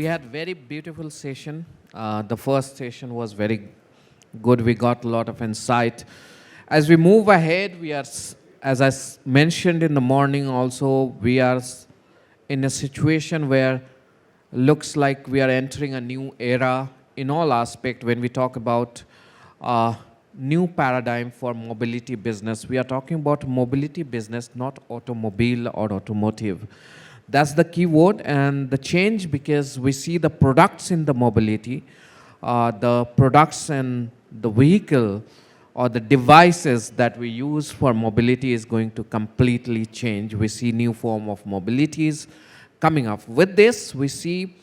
we had very beautiful session. The first session was very good. We got a lot of insight. As we move ahead, we are, as I mentioned in the morning also, we are in a situation where looks like we are entering a new era in all aspects when we talk about new paradigm for mobility business. We are talking about mobility business, not automobile or automotive. That's the key word and the change, because we see the products in the mobility, the products and the vehicle or the devices that we use for mobility is going to completely change. We see new form of mobilities coming up. With this, we see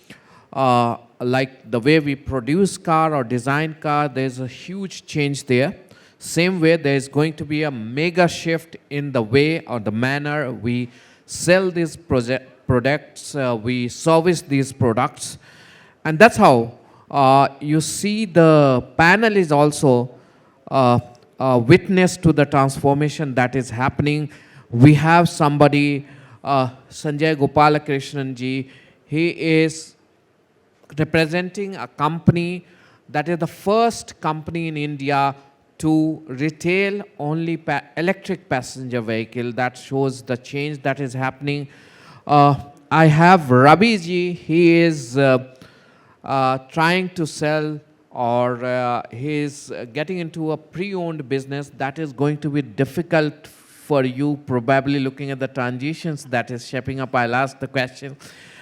like the way we produce car or design car, there's a huge change there. Same way, there's going to be a mega shift in the way or the manner we sell these products, we service these products. And that's how you see the panel is also witness to the transformation that is happening. We have somebody, Sanjay Gopalakrishnan ji. He is representing a company that is the first company in India to retail only electric passenger vehicle. That shows the change that is happening. I have Ravi ji. He is trying to sell, or he is getting into a pre-owned business. That is going to be difficult for you, probably looking at the transitions that is shaping up. I'll ask the question.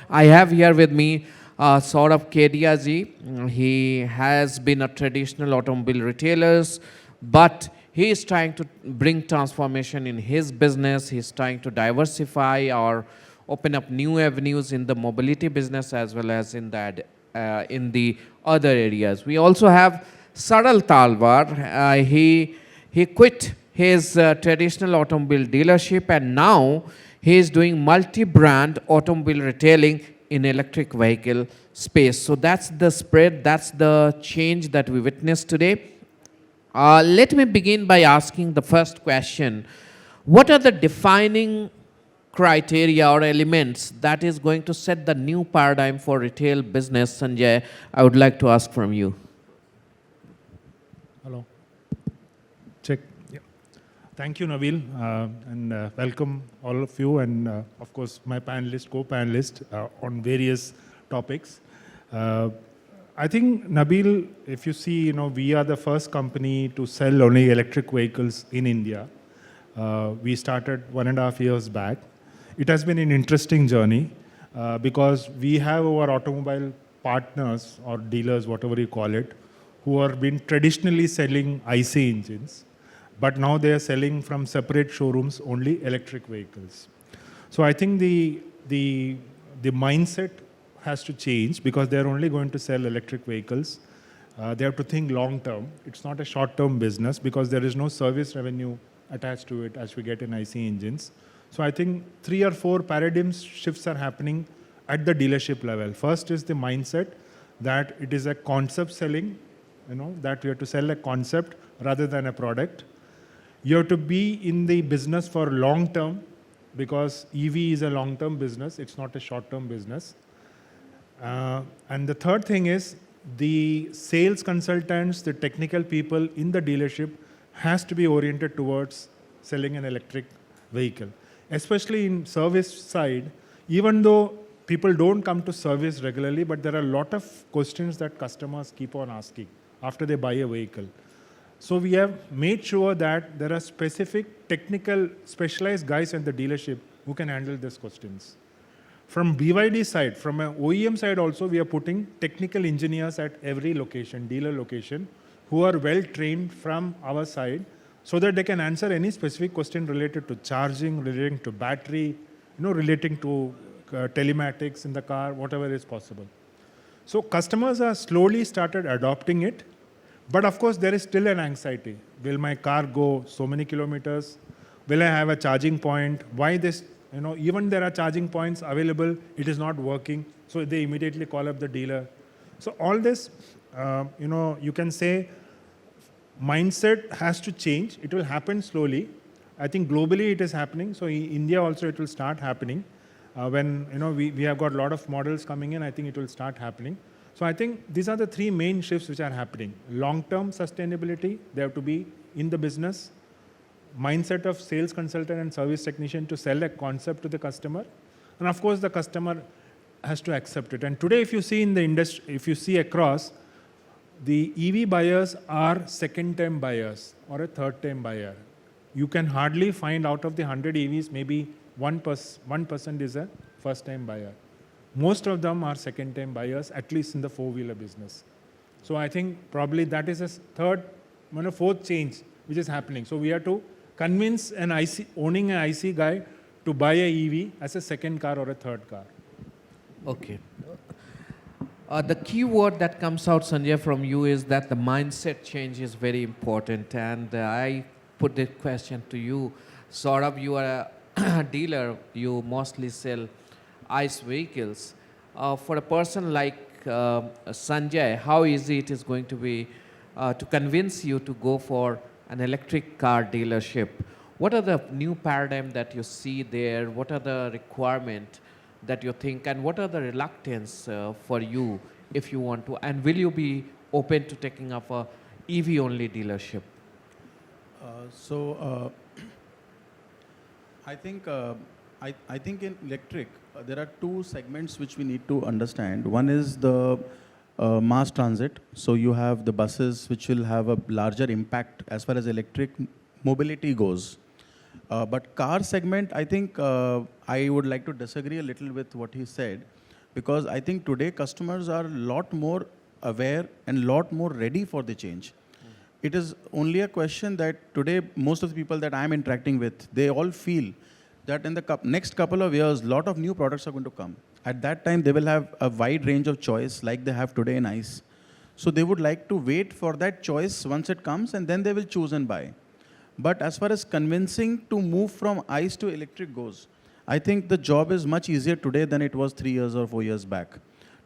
I have here with me Saurabh Kedia ji. He has been a traditional automobile retailers, but he is trying to bring transformation in his business. He's trying to diversify or open up new avenues in the mobility business as well as in the other areas. We also have Saral Talwar. He quit his traditional automobile dealership and now he is doing multi-brand automobile retailing in electric vehicle space. So that's the spread, that's the change that we witnessed today. Let me begin by asking the first question. What are the defining criteria or elements that is going to set the new paradigm for retail business? Sanjay, I would like to ask from you. Hello. Check. Yeah. Thank you, Nabeel, and welcome all of you, and of course my panelist, co-panelist on various topics. I think, Nabeel, if you see, we are the first company to sell only electric vehicles in India. We started 1.5 years back. It has been an interesting journey because we have our automobile partners or dealers, whatever you call it, who have been traditionally selling IC engines, but now they are selling from separate showrooms only electric vehicles. So I think the mindset has to change because they're only going to sell electric vehicles. They have to think long term. It's not a short term business because there is no service revenue attached to it as we get in IC engines. So I think 3 or 4 paradigm shifts are happening at the dealership level. First is the mindset that it is a concept selling, that you have to sell a concept rather than a product. You have to be in the business for long term because EV is a long term business. It's not a short term business. And the third thing is the sales consultants, the technical people in the dealership has to be oriented towards selling an electric vehicle. Especially in service side, even though people don't come to service regularly, but there are a lot of questions that customers keep on asking after they buy a vehicle. So we have made sure that there are specific technical specialized guys in the dealership who can handle these questions. From BYD side, from an OEM side also, we are putting technical engineers at every location, dealer location, who are well trained from our side so that they can answer any specific question related to charging, relating to battery, relating to telematics in the car, whatever is possible. So customers are slowly started adopting it, but of course there is still an anxiety. Will my car go so many kilometers? Will I have a charging point? Why this? Even there are charging points available, it is not working. So they immediately call up the dealer. So all this, you can say mindset has to change. It will happen slowly. I think globally it is happening. So in India also it will start happening. When we have got a lot of models coming in, I think it will start happening. So I think these are the three main shifts which are happening. Long-term sustainability, they have to be in the business. Mindset of sales consultant and service technician to sell a concept to the customer. And of course, the customer has to accept it. And today, if you see in the industry, if you see across, the EV buyers are second-time buyers or a third-time buyer. You can hardly find out of the 100 EVs, maybe 1% is a first-time buyer. Most of them are second-time buyers, at least in the four-wheeler business. So I think probably that is a fourth change which is happening. So we have to convince an owning an IC guy to buy a EV as a second car or a third car. Okay. The key word that comes out, Sanjay, from you is that the mindset change is very important. And I put the question to you. Saurabh, you are a dealer. You mostly sell ICE vehicles. For a person like Sanjay, how easy it is going to be to convince you to go for an electric car dealership? What are the new paradigm that you see there? What are the requirements that you think? And what are the reluctance for you if you want to? And will you be open to taking up a EV-only dealership? I think in electric, there are two segments which we need to understand. One is the mass transit. So you have the buses which will have a larger impact as far as electric mobility goes. But car segment, I think I would like to disagree a little with what he said, because I think today customers are a lot more aware and a lot more ready for the change. It is only a question that today most of the people that I'm interacting with, they all feel that in the next couple of years, a lot of new products are going to come. At that time, they will have a wide range of choice like they have today in ICE. So they would like to wait for that choice once it comes, and then they will choose and buy. But as far as convincing to move from ICE to electric goes, I think the job is much easier today than it was 3 years or 4 years back.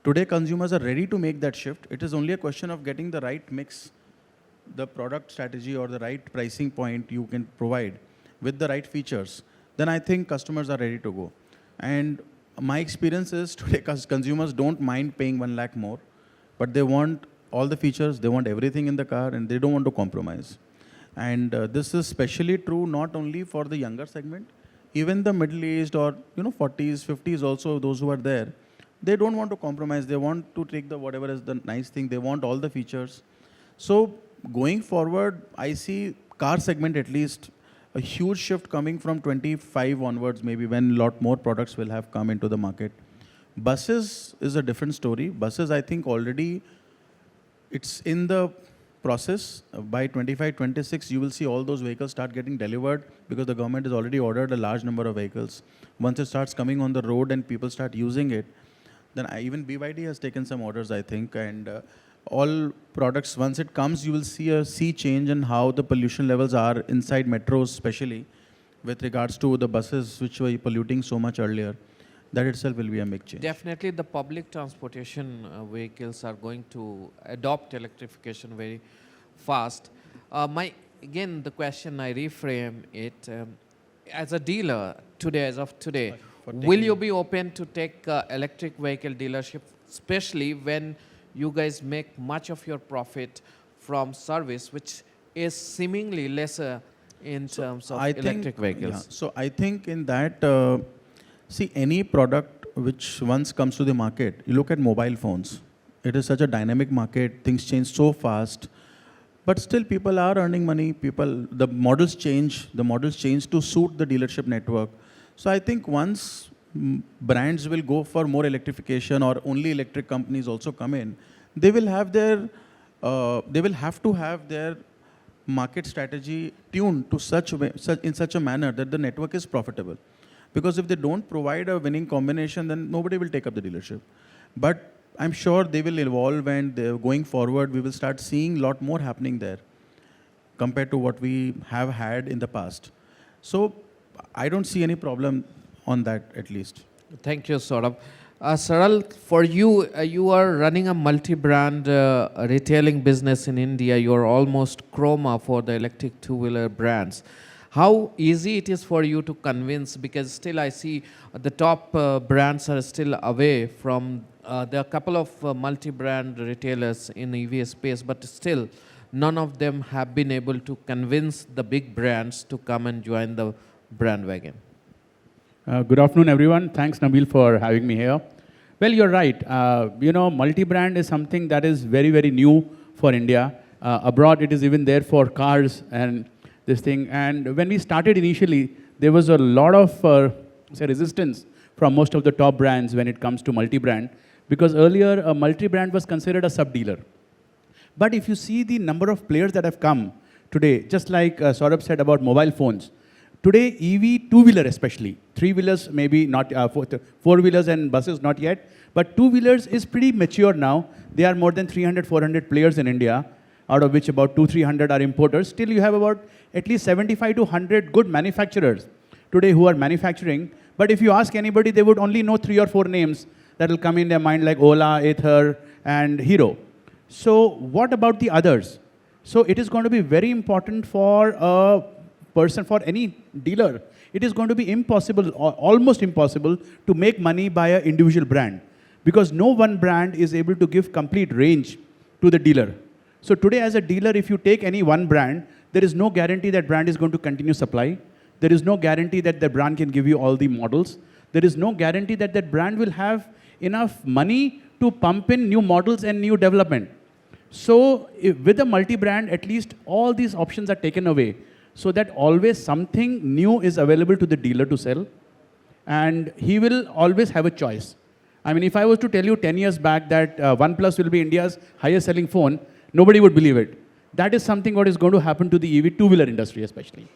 Today, consumers are ready to make that shift. It is only a question of getting the right mix, the product strategy or the right pricing point you can provide with the right features. Then I think customers are ready to go. And my experience is today consumers don't mind paying 1 lakh more, but they want all the features, they want everything in the car, and they don't want to compromise. And this is especially true not only for the younger segment, even the middle-aged or 40s, 50s also, those who are there, they don't want to compromise. They want to take the whatever is the nice thing. They want all the features. So going forward, I see car segment at least a huge shift coming from 25 onwards, maybe when a lot more products will have come into the market. Buses is a different story. Buses, I think already it's in the process. By 25, 26, you will see all those vehicles start getting delivered because the government has already ordered a large number of vehicles. Once it starts coming on the road and people start using it, then even BYD has taken some orders, I think, and all products, once it comes, you will see a sea change in how the pollution levels are inside metros, especially with regards to the buses which were polluting so much earlier. That itself will be a big change. Definitely the public transportation vehicles are going to adopt electrification very fast. Again, the question I reframe it, as a dealer today, as of today, will you be open to take electric vehicle dealership, especially when you guys make much of your profit from service, which is seemingly lesser in terms of electric vehicles? Yeah. So I think in that, see, any product which once comes to the market, you look at mobile phones. It is such a dynamic market. Things change so fast. But still people are earning money. The models change. The models change to suit the dealership network. So I think once brands will go for more electrification or only electric companies also come in, they will have to have their market strategy tuned to in such a manner that the network is profitable. Because if they don't provide a winning combination, then nobody will take up the dealership. But I'm sure they will evolve, and going forward, we will start seeing a lot more happening there compared to what we have had in the past. So I don't see any problem on that, at least. Thank you, Saurabh. Saral, for you, you are running a multi-brand retailing business in India. You are almost Chroma for the electric two-wheeler brands. how easy it is for you to convince, because still I see the top brands are still away from, there are a couple of multi-brand retailers in EV space, but still none of them have been able to convince the big brands to come and join the brand wagon. Good afternoon, everyone. Thanks, Nabeel, for having me here. Well, you're right. Multi-brand is something that is very, very new for India. Abroad, it is even there for cars and this thing. And when we started initially, there was a lot of resistance from most of the top brands when it comes to multi-brand, because earlier a multi-brand was considered a sub-dealer. But if you see the number of players that have come today, just like Saurabh said about mobile phones, today EV two-wheeler especially, three-wheelers maybe not, four-wheelers and buses not yet, but two-wheelers is pretty mature now. There are more than 300, 400 players in India, out of which about 200-300 are importers. Still you have about at least 75 to 100 good manufacturers today who are manufacturing. But if you ask anybody, they would only know 3 or 4 names that will come in their mind, like Ola, Ather, and Hero. So what about the others? So it is going to be very important for a person, for any dealer. It is going to be impossible, or almost impossible, to make money by an individual brand, because no one brand is able to give complete range to the dealer. So today as a dealer, if you take any one brand, there is no guarantee that brand is going to continue supply. There is no guarantee that the brand can give you all the models. There is no guarantee that that brand will have enough money to pump in new models and new development. So with a multi-brand, at least all these options are taken away, so that always something new is available to the dealer to sell, and he will always have a choice. I mean, if I was to tell you 10 years back that OnePlus will be India's highest selling phone, nobody would believe it. That is something what is going to happen to the EV two-wheeler industry especially.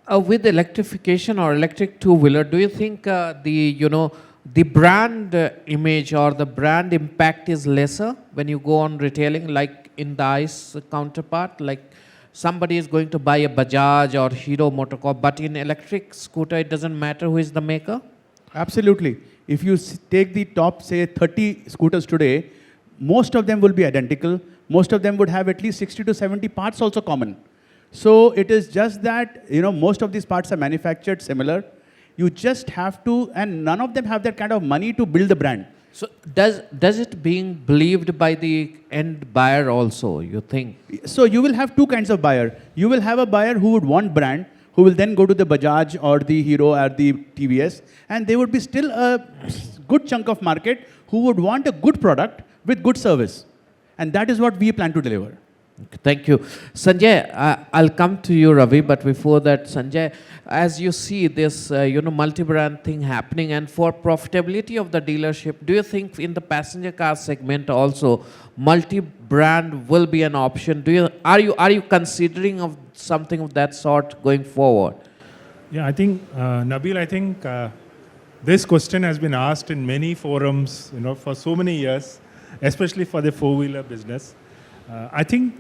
With electrification or electric two-wheeler, do you think the brand image or the brand impact is lesser when you go on retailing, like in the ICE counterpart? Like somebody is going to buy a Bajaj or Hero Motorcorp, but in electric scooter, it doesn't matter who is the maker? Absolutely. If you take the top, say, 30 scooters today, most of them will be identical. Most of them would have at least 60 to 70 parts also common. So it is just that, most of these parts are manufactured similar. You just have to, and none of them have that kind of money to build the brand. So does it being believed by the end buyer also, you think? So you will have two kinds of buyer. You will have a buyer who would want brand, who will then go to the Bajaj or the Hero or the TVS, and there would be still a good chunk of market who would want a good product with good service. And that is what we plan to deliver. Thank you. Sanjay, I'll come to you, Ravi, but before that, Sanjay, as you see this, multi-brand thing happening, and for profitability of the dealership, do you think in the passenger car segment also, multi-brand will be an option? Are you considering of something of that sort going forward? Yeah, I think, Nabeel, this question has been asked in many forums, for so many years, especially for the four-wheeler business. I think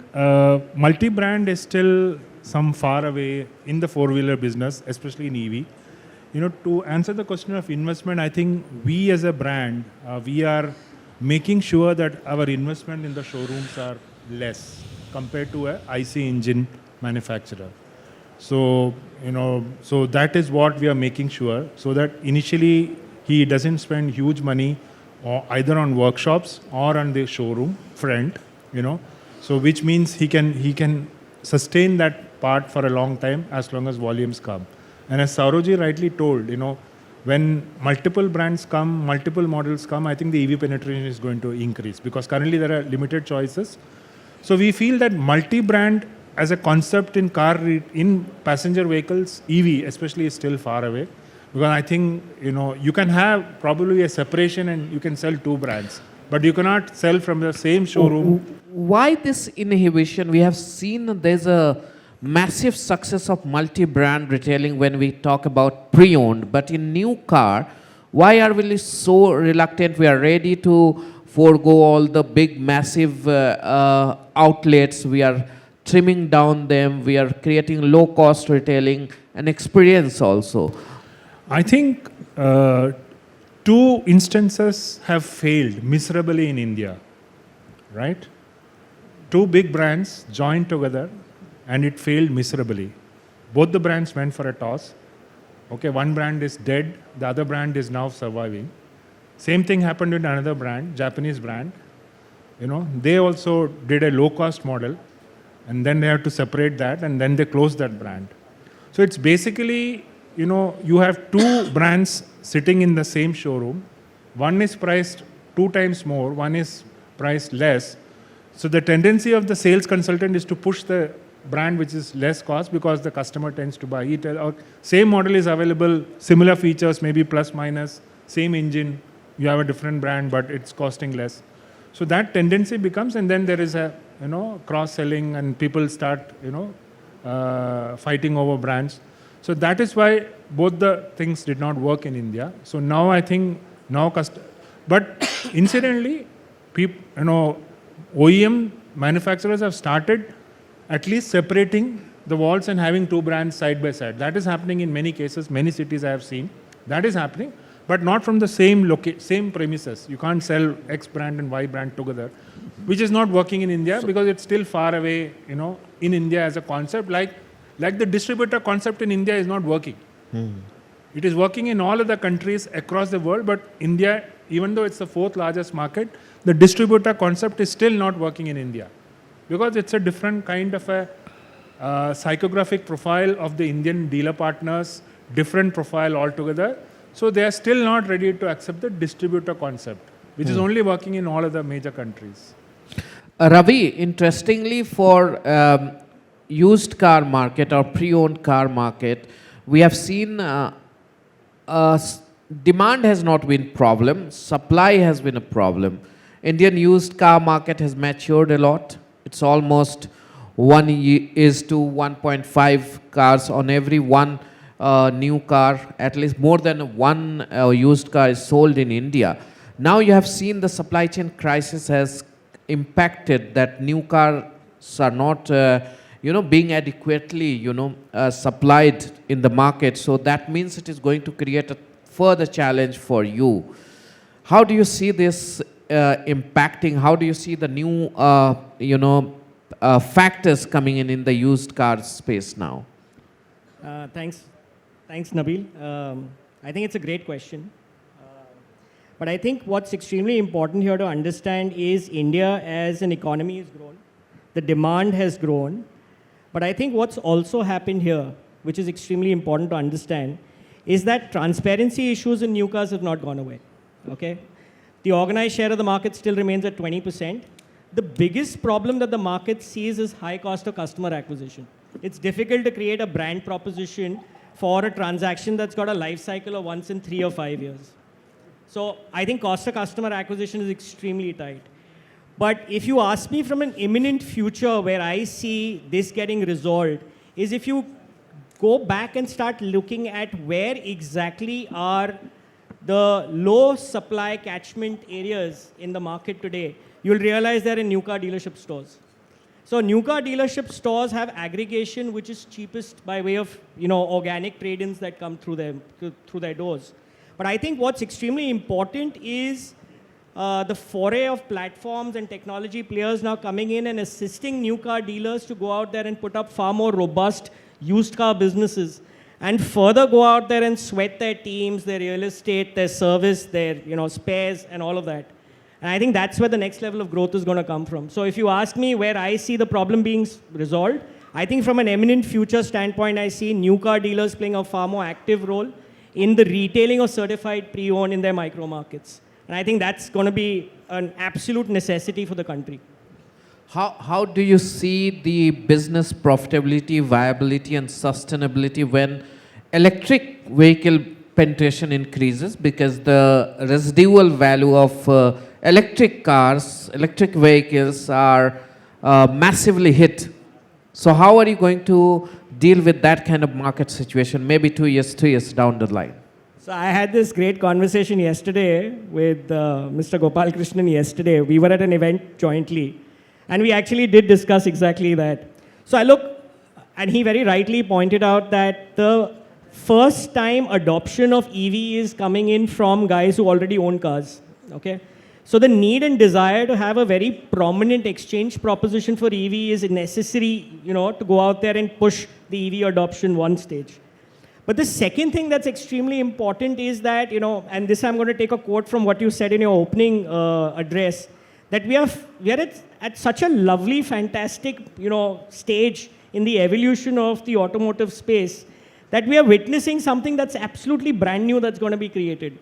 multi-brand is still some far away in the four-wheeler business, especially in EV. To answer the question of investment, I think we as a brand, we are making sure that our investment in the showrooms are less compared to a IC engine manufacturer. So, so that is what we are making sure, so that initially he doesn't spend huge money or either on workshops or on the showroom front, So which means he can sustain that part for a long time as long as volumes come. And as Saurabh rightly told, when multiple brands come, multiple models come, I think the EV penetration is going to increase, because currently there are limited choices. So we feel that multi-brand as a concept in in passenger vehicles, EV especially, is still far away. Because I think, you can have probably a separation and you can sell two brands, but you cannot sell from the same showroom. Why this inhibition? We have seen there's a massive success of multi-brand retailing when we talk about pre-owned, but in new car, why are we so reluctant? We are ready to forego all the big massive outlets. We are trimming down them. We are creating low-cost retailing and experience also. I think two instances have failed miserably in India, right? Two big brands joined together and it failed miserably. both the brands went for a toss. Okay, one brand is dead, the other brand is now surviving. Same thing happened with another brand, Japanese brand. They also did a low-cost model, and then they had to separate that, and then they closed that brand. So it's basically, you have two brands sitting in the same showroom. One is priced 2 times more, one is priced less. So the tendency of the sales consultant is to push the brand which is less cost because the customer tends to buy it. Or same model is available, similar features, maybe plus minus, same engine. You have a different brand, but it's costing less. So that tendency becomes, and then there is a cross-selling, and people start fighting over brands. So that is why both the things did not work in India. So now I think but incidentally, OEM manufacturers have started at least separating the walls and having two brands side by side. That is happening in many cases, many cities I have seen. That is happening, but not from the same premises. You can't sell X brand and Y brand together, which is not working in India because it's still far away, in India as a concept. Like the distributor concept in India is not working. It is working in all other countries across the world, but India, even though it's the 4th largest market, the distributor concept is still not working in India because it's a different kind of a psychographic profile of the Indian dealer partners, different profile altogether. So they are still not ready to accept the distributor concept, which is only working in all other major countries. Ravi, interestingly, for used car market or pre-owned car market, we have seen demand has not been problem, supply has been a problem. Indian used car market has matured a lot. It's almost 1:1.5 cars on every one new car, at least more than one used car is sold in India. Now you have seen the supply chain crisis has impacted that new cars are not being adequately supplied in the market. So that means it is going to create a further challenge for you. How do you see this impacting? How do you see the new factors coming in the used car space now? Thanks, Nabeel. I think it's a great question. But I think what's extremely important here to understand is India as an economy has grown. The demand has grown. But I think what's also happened here, which is extremely important to understand, is that transparency issues in new cars have not gone away. Okay? The organized share of the market still remains at 20%. The biggest problem that the market sees is high cost of customer acquisition. It's difficult to create a brand proposition for a transaction that's got a life cycle of once in 3 or 5 years. So I think cost of customer acquisition is extremely tight. But if you ask me from an imminent future where I see this getting resolved, is if you go back and start looking at where exactly are the low supply catchment areas in the market today, you'll realize they're in new car dealership stores. So new car dealership stores have aggregation which is cheapest by way of organic trade-ins that come through their doors. But I think what's extremely important is the foray of platforms and technology players now coming in and assisting new car dealers to go out there and put up far more robust used car businesses and further go out there and sweat their teams, their real estate, their service, their spares and all of that. And I think that's where the next level of growth is going to come from. So if you ask me where I see the problem being resolved, I think from an eminent future standpoint, I see new car dealers playing a far more active role in the retailing of certified pre-owned in their micro markets. And I think that's going to be an absolute necessity for the country. How do you see the business profitability, viability and sustainability when electric vehicle penetration increases, because the residual value of electric cars, electric vehicles are massively hit? So how are you going to deal with that kind of market situation, maybe 2 years, 3 years down the line? So I had this great conversation yesterday with Mr. Gopalakrishnan yesterday. We were at an event jointly, and we actually did discuss exactly that. So I look, and he very rightly pointed out that the first time adoption of EV is coming in from guys who already own cars, okay? So the need and desire to have a very prominent exchange proposition for EV is necessary, to go out there and push the EV adoption one stage. But the second thing that's extremely important is that, and this I'm going to take a quote from what you said in your opening address, that we are at such a lovely, fantastic, stage in the evolution of the automotive space that we are witnessing something that's absolutely brand new that's going to be created.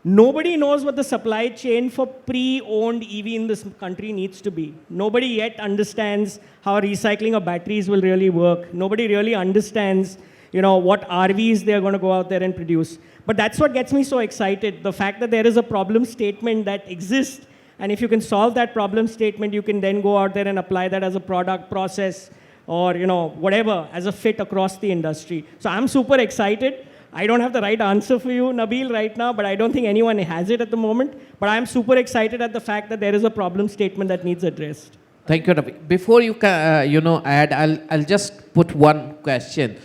Nobody knows what the supply chain for pre-owned EV in this country needs to be. Nobody yet understands how recycling of batteries will really work. Nobody really understands, what RVs they're going to go out there and produce. But that's what gets me so excited, the fact that there is a problem statement that exists, and if you can solve that problem statement, you can then go out there and apply that as a product, process, or whatever, as a fit across the industry. So I'm super excited. I don't have the right answer for you, Nabeel, right now, but I don't think anyone has it at the moment. But I'm super excited at the fact that there is a problem statement that needs addressed. Thank you, Ravi. Before you add, I'll just put one question.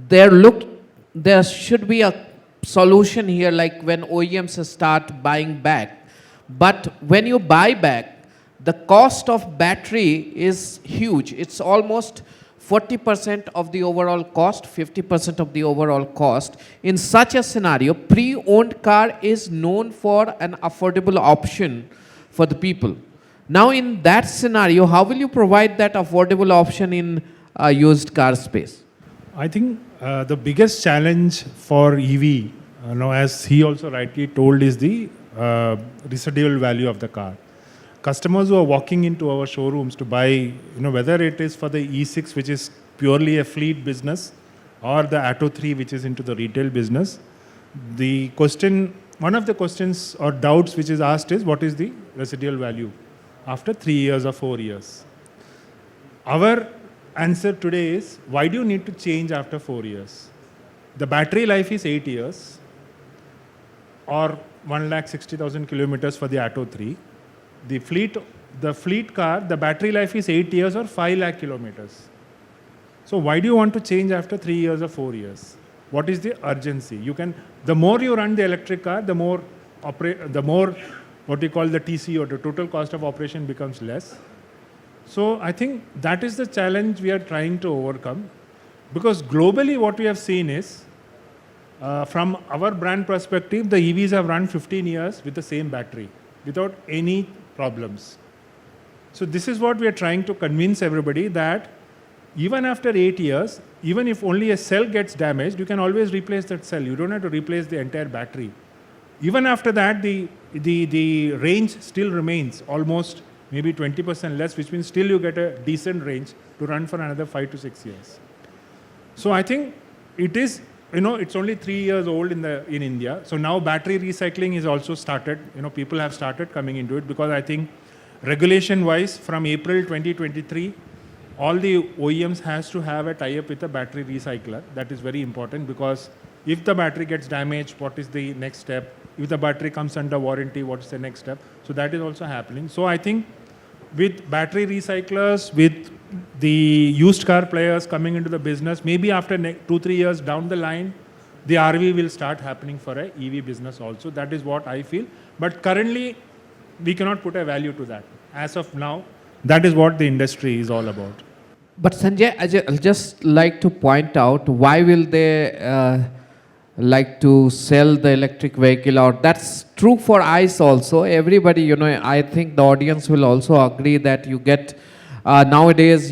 There should be a solution here, like when OEMs start buying back. But when you buy back, the cost of battery is huge. It's almost 40% of the overall cost, 50% of the overall cost. In such a scenario, pre-owned car is known for an affordable option for the people. Now, in that scenario, how will you provide that affordable option in a used car space? I think the biggest challenge for EV, as he also rightly told, is the residual value of the car. Customers who are walking into our showrooms to buy, whether it is for the E6, which is purely a fleet business, or the Atto 3, which is into the retail business, one of the questions or doubts which is asked is, what is the residual value after 3 years or 4 years? Our answer today is, why do you need to change after 4 years? The battery life is 8 years, or 160,000 kilometers for the Atto 3. The fleet car, the battery life is 8 years or 5 lakh kilometers. So why do you want to change after 3 years or 4 years? What is the urgency? The more you run the electric car, the more what you call the TC, or the total cost of operation, becomes less. So I think that is the challenge we are trying to overcome, because globally what we have seen is, from our brand perspective, the EVs have run 15 years with the same battery without any problems. So this is what we are trying to convince everybody, that even after 8 years, even if only a cell gets damaged, you can always replace that cell. You don't have to replace the entire battery. Even after that, the range still remains almost maybe 20% less, which means still you get a decent range to run for another 5 to 6 years. So I think it is, it's only 3 years old in India. So now battery recycling is also started. People have started coming into it, because I think regulation-wise, from April 2023, all the OEMs has to have a tie-up with a battery recycler. That is very important, because if the battery gets damaged, what is the next step? If the battery comes under warranty, what is the next step? So that is also happening. So I think with battery recyclers, with the used car players coming into the business, maybe after 2-3 years down the line, the RV will start happening for a EV business also. That is what I feel. But currently, we cannot put a value to that. As of now, that is what the industry is all about. But Sanjay, I'll just like to point out, why will they like to sell the electric vehicle out? That's true for ICE also. Everybody, I think the audience will also agree that you get nowadays,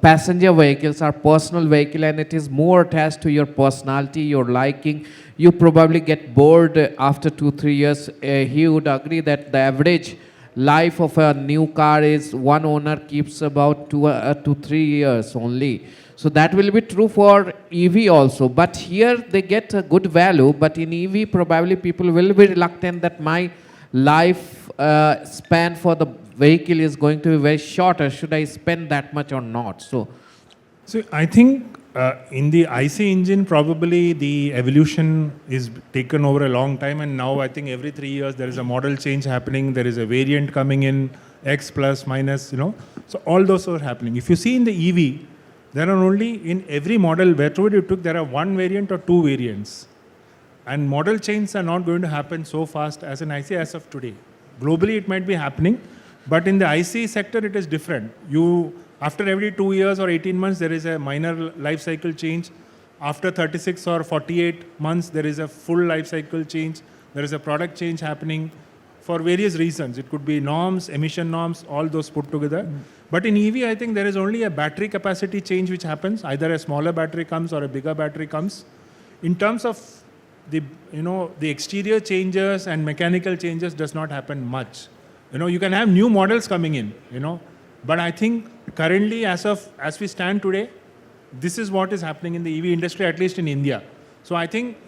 passenger vehicles are personal vehicle, and it is more attached to your personality, your liking. You probably get bored after 2-3 years. He would agree that the average life of a new car is one owner keeps about 2 to 3 years only. So that will be true for EV also. But here they get a good value. But in EV, probably people will be reluctant that my life span for the vehicle is going to be very shorter. Should I spend that much or not? So I think in the IC engine, probably the evolution is taken over a long time, and now I think every 3 years there is a model change happening. There is a variant coming in, X plus, minus, So all those are happening. If you see in the EV, there are only in every model, wherever you took, there are 1 variant or 2 variants. And model changes are not going to happen so fast as an IC as of today. Globally, it might be happening, but in the ICE sector, it is different. After every 2 years or 18 months, there is a minor life cycle change. After 36 or 48 months, there is a full life cycle change. There is a product change happening for various reasons. It could be norms, emission norms, all those put together. But in EV, I think there is only a battery capacity change which happens. Either a smaller battery comes or a bigger battery comes. In terms of the exterior changes and mechanical changes does not happen much. You can have new models coming in, but I think currently as we stand today, this is what is happening in the EV industry, at least in India. So I think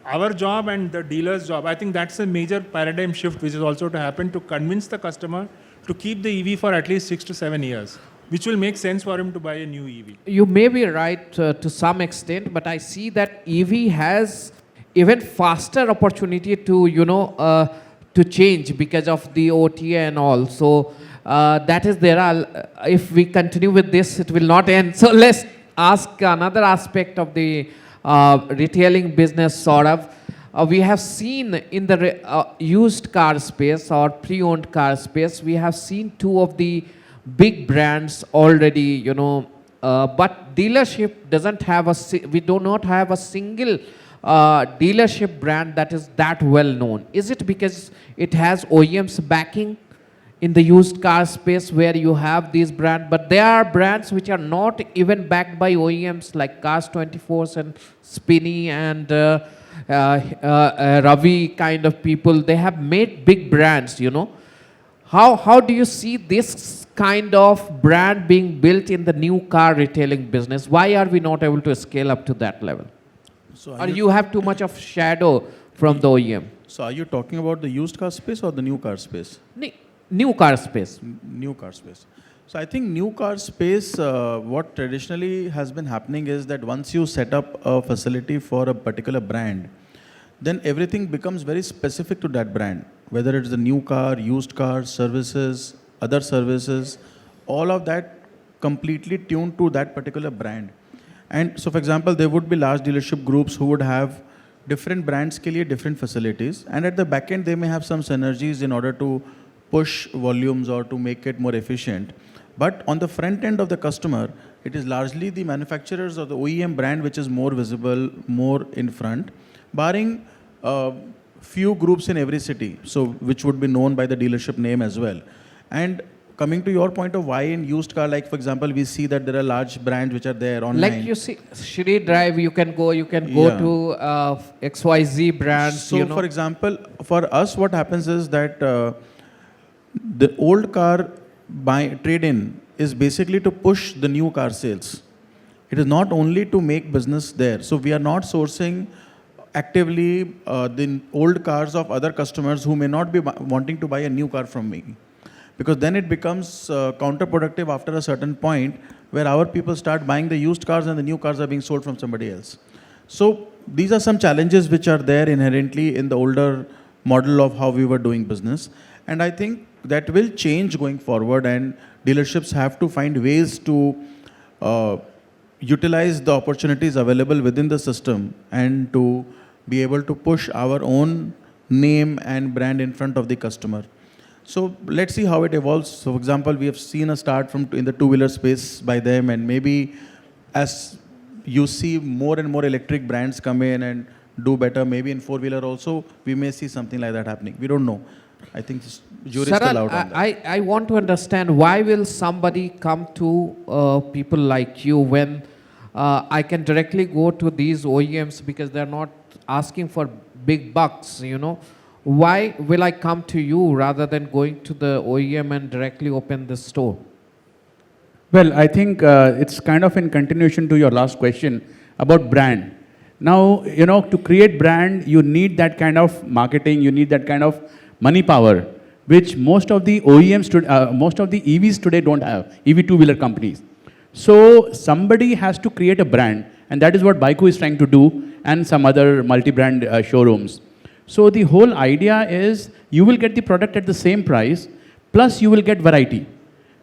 our job and the dealer's job, I think that's a major paradigm shift which is also to happen to convince the customer to keep the EV for at least 6 to 7 years, which will make sense for him to buy a new EV. You may be right to some extent, but I see that EV has even faster opportunity to, to change because of the OTA and all. So that is there. If we continue with this, it will not end. So let's ask another aspect of the retailing business, Saurabh. We have seen in the used car space or pre-owned car space, we have seen two of the big brands already, but dealership doesn't have we do not have a single dealership brand that is that well known. Is it because it has OEMs backing in the used car space where you have these brands, but there are brands which are not even backed by OEMs like Cars 24 and Spinny and Ravi kind of people. They have made big brands, How do you see this kind of brand being built in the new car retailing business? Why are we not able to scale up to that level? So Or you have too much of shadow from the OEM? So are you talking about the used car space or the new car space? New car space. New car space. So I think new car space, what traditionally has been happening is that once you set up a facility for a particular brand, then everything becomes very specific to that brand. Whether it's the new car, used car, services, other services, all of that completely tuned to that particular brand. And so for example, there would be large dealership groups who would have different brands ke liye different facilities, and at the back end they may have some synergies in order to push volumes or to make it more efficient. But on the front end of the customer, it is largely the manufacturers or the OEM brand which is more visible, more in front, barring few groups in every city, so which would be known by the dealership name as well. And coming to your point of why in used car, like for example, we see that there are large brands which are there online. Like you see, Sheerdrive, you can go to XYZ brands. So for example, for us, what happens is that the old car trade-in is basically to push the new car sales. It is not only to make business there. So we are not sourcing actively the old cars of other customers who may not be wanting to buy a new car from me. Because then it becomes counterproductive after a certain point where our people start buying the used cars and the new cars are being sold from somebody else. So these are some challenges which are there inherently in the older model of how we were doing business. And I think that will change going forward, and dealerships have to find ways to utilize the opportunities available within the system and to be able to push our own name and brand in front of the customer. So let's see how it evolves. So for example, we have seen a start in the two-wheeler space by them, and maybe as you see more and more electric brands come in and do better, maybe in four-wheeler also, we may see something like that happening. We don't know. I think jury is still out on that. I want to understand, why will somebody come to people like you when I can directly go to these OEMs because they're not asking for big bucks, Why will I come to you rather than going to the OEM and directly open the store? Well, I think it's kind of in continuation to your last question about brand. Now, to create brand, you need that kind of marketing, you need that kind of money power, which most of the OEMs, most of the EVs today don't have, EV two-wheeler companies. So somebody has to create a brand, and that is what Bikewo is trying to do, and some other multi-brand showrooms. So the whole idea is you will get the product at the same price, plus you will get variety.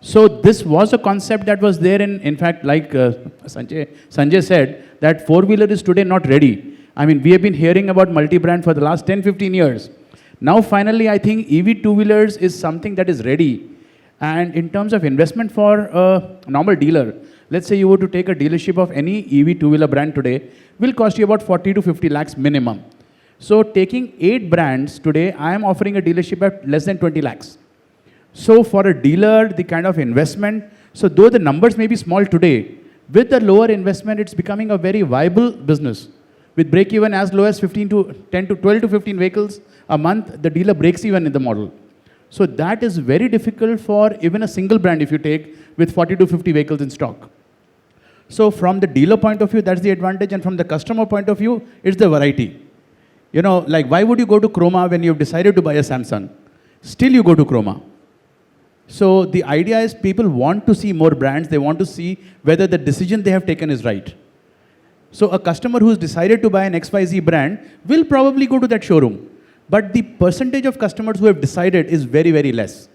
So this was a concept that was there in fact, like Sanjay said, that four-wheeler is today not ready. I mean, we have been hearing about multi-brand for the last 10, 15 years. Now, finally, I think EV two-wheelers is something that is ready. And in terms of investment for a normal dealer, let's say you were to take a dealership of any EV two-wheeler brand today, will cost you about 40 to 50 lakhs minimum. So taking 8 brands today, I am offering a dealership at less than 20 lakhs. So for a dealer, the kind of investment, so though the numbers may be small today, with the lower investment, it's becoming a very viable business. With break even as low as 15 to 10 to 12 to 15 vehicles a month, the dealer breaks even in the model. So that is very difficult for even a single brand if you take with 40 to 50 vehicles in stock. So from the dealer point of view, that's the advantage, and from the customer point of view, it's the variety. You know, like why would you go to Chroma when you've decided to buy a Samsung? Still you go to Chroma. So the idea is people want to see more brands, they want to see whether the decision they have taken is right. So a customer who's decided to buy an XYZ brand will probably go to that showroom. But the percentage of customers who have decided is very, very less.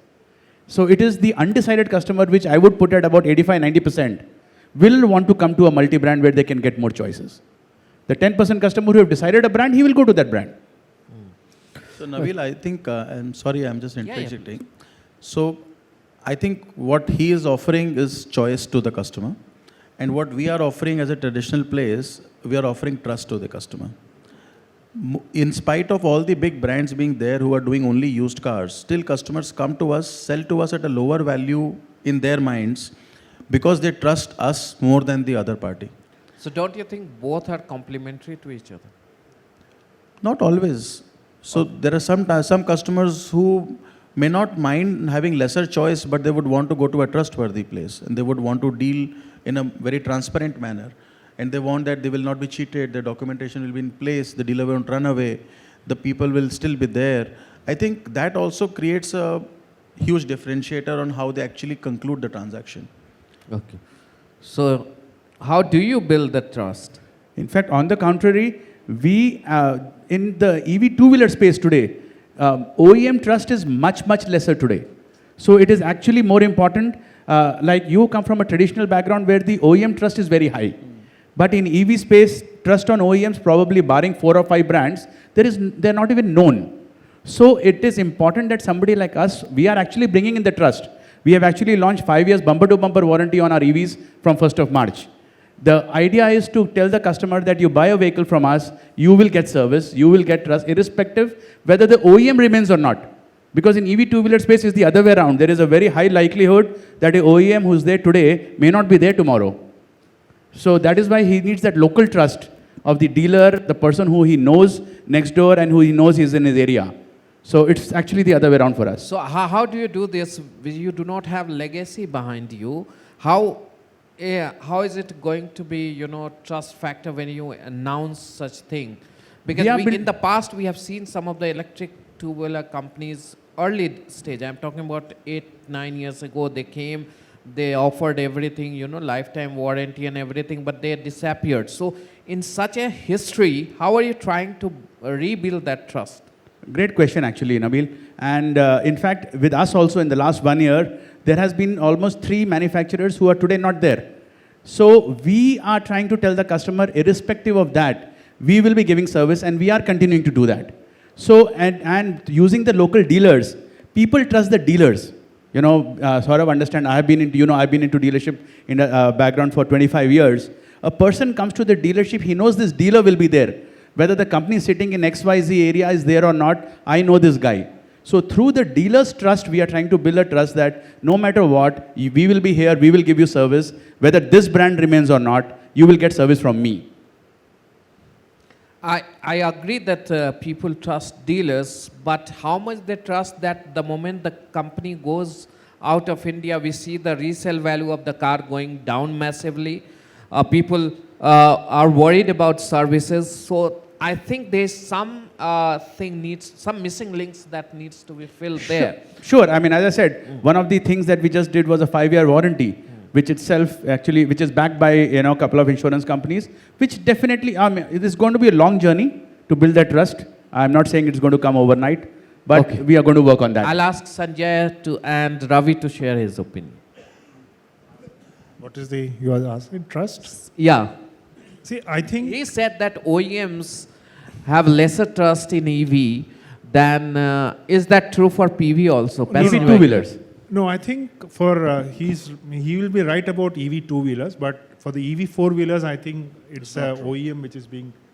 So it is the undecided customer, which I would put at about 85-90%, will want to come to a multi-brand where they can get more choices. The 10% customer who have decided a brand, he will go to that brand. So Nabeel, I think, I'm sorry, I'm just interjecting. please. So I think what he is offering is choice to the customer. And what we are offering as a traditional place, we are offering trust to the customer. In spite of all the big brands being there who are doing only used cars, still customers come to us, sell to us at a lower value in their minds because they trust us more than the other party. So don't you think both are complementary to each other? Not always. So there are some customers who may not mind having lesser choice, but they would want to go to a trustworthy place and they would want to deal in a very transparent manner. And they want that they will not be cheated, the documentation will be in place, the dealer won't run away, the people will still be there. I think that also creates a huge differentiator on how they actually conclude the transaction. Okay. So how do you build the trust? In fact, on the contrary, we, in the EV two-wheeler space today, OEM trust is much, much lesser today. So it is actually more important, like you come from a traditional background where the OEM trust is very high. But in EV space, trust on OEMs, probably barring 4 or 5 brands, they're not even known. So it is important that somebody like us, we are actually bringing in the trust. We have actually launched 5 years bumper-to-bumper warranty on our EVs from 1st of March. The idea is to tell the customer that you buy a vehicle from us, you will get service, you will get trust, irrespective whether the OEM remains or not. Because in EV two-wheeler space, it's the other way around. There is a very high likelihood that an OEM who's there today may not be there tomorrow. So that is why he needs that local trust of the dealer, the person who he knows next door and who he knows is in his area. So it's actually the other way around for us. So how do you do this? You do not have legacy behind you. How is it going to be, trust factor when you announce such thing? Because in the past, we have seen some of the electric two-wheeler companies early stage. I'm talking about 8-9 years ago. They came, they offered everything, lifetime warranty and everything, but they disappeared. So in such a history, how are you trying to rebuild that trust? Great question, actually, Nabeel. And in fact, with us also in the last 1 year, there has been almost 3 manufacturers who are today not there. So we are trying to tell the customer, irrespective of that, we will be giving service, and we are continuing to do that. So, and using the local dealers, people trust the dealers. Saurabh, understand, I've been into dealership in a background for 25 years. A person comes to the dealership, he knows this dealer will be there. Whether the company sitting in XYZ area is there or not, I know this guy. So through the dealer's trust, we are trying to build a trust that no matter what, we will be here, we will give you service. Whether this brand remains or not, you will get service from me. I agree that people trust dealers, but how much they trust that the moment the company goes out of India, we see the resale value of the car going down massively. People are worried about services. So I think there's some some missing links that needs to be filled there. Sure. I mean, as I said, one of the things that we just did was a 5-year warranty, which itself actually, which is backed by a couple of insurance companies, which definitely, it is going to be a long journey to build that trust. I'm not saying it's going to come overnight, but we are going to work on that. I'll ask Sanjay and Ravi to share his opinion. What is you are asking, trust? Yeah. See, I think... He said that OEMs have lesser trust in EV then is that true for PV also? EV passenger two-wheelers. No, I think for he will be right about EV two-wheelers, but for the EV four-wheelers, I think it's a OEM